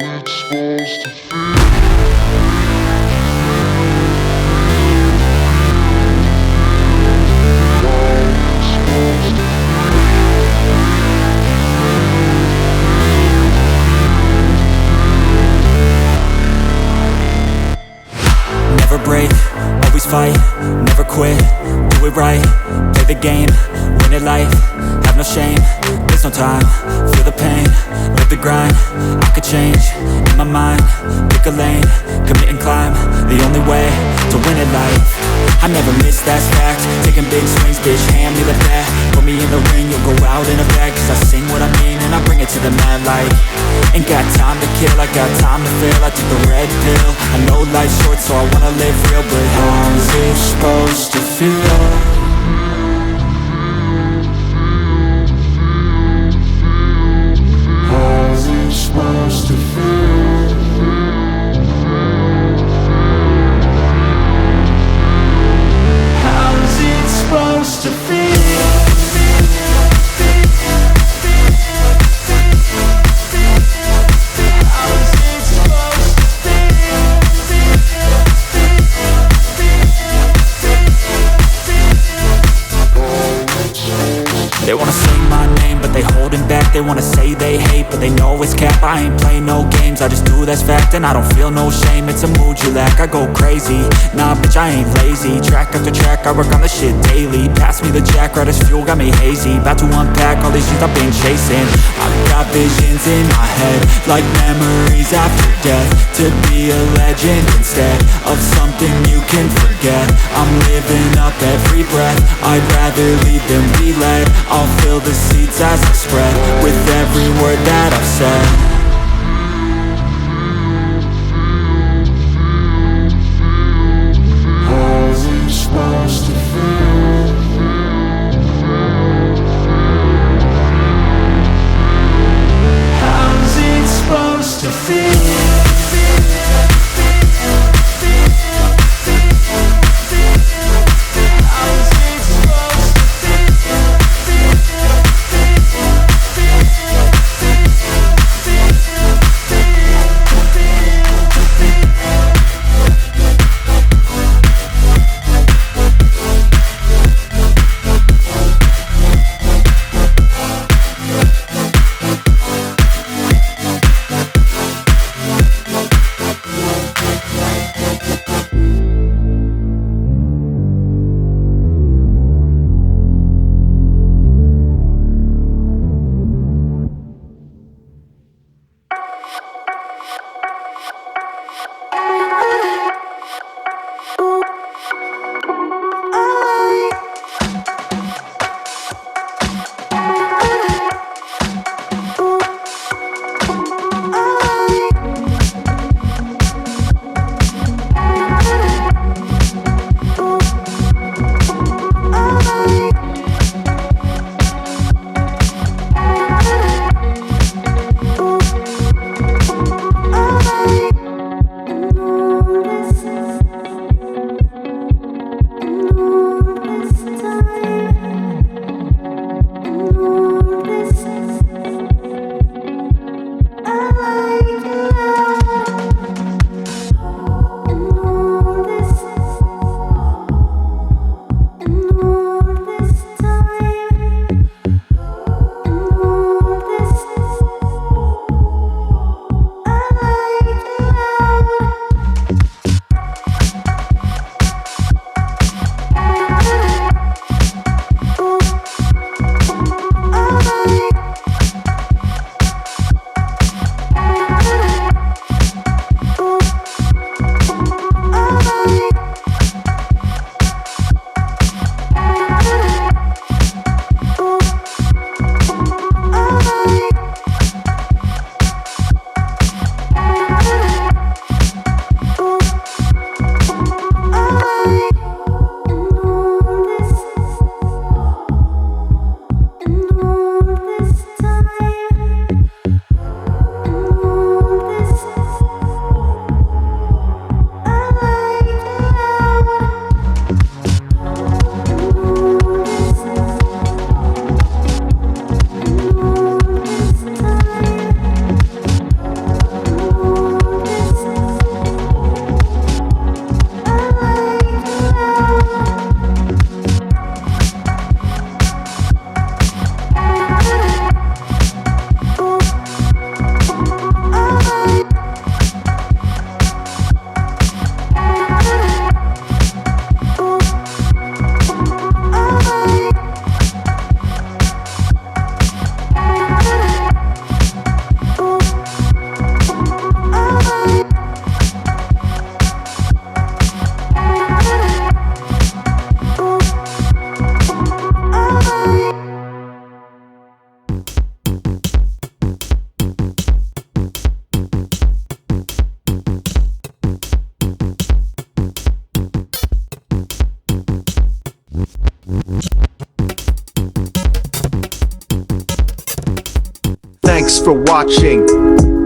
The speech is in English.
it's supposed to feel. Never break, always fight, never quit, do it right, play the game, win it life, have no shame, there's no time, feel the pain, live the grind, I could change, in my mind, pick a lane, commit and climb, the only way to win it life. I never miss, that's fact, taking big swings, bitch, hand me the bat, put me in the ring, you'll go out in a bag, cause I sing what I mean and I bring it to the mad light. Ain't got time to kill, I got time to feel, I took the red pill, I know life's short so I wanna live real, but how's it supposed to feel? How's it supposed to feel? How's it supposed to feel? They wanna say my name, but they holding back. They wanna say they hate, but they know it's cap. I ain't play no games, I just do that's fact. And I don't feel no shame, it's a mood you lack. I go crazy, nah bitch I ain't lazy. Track after track, I work on the shit daily. Pass me the jack, right as fuel, got me hazy. About to unpack all these things I've been chasing. I've got visions in my head, like memories after death. To be a legend instead of something you can forget. I'm living up every breath, I'd rather lead than be led. I'll fill the seats as I spread with every word that I've said. How's it supposed to feel? How's it supposed to feel? Thanks for watching.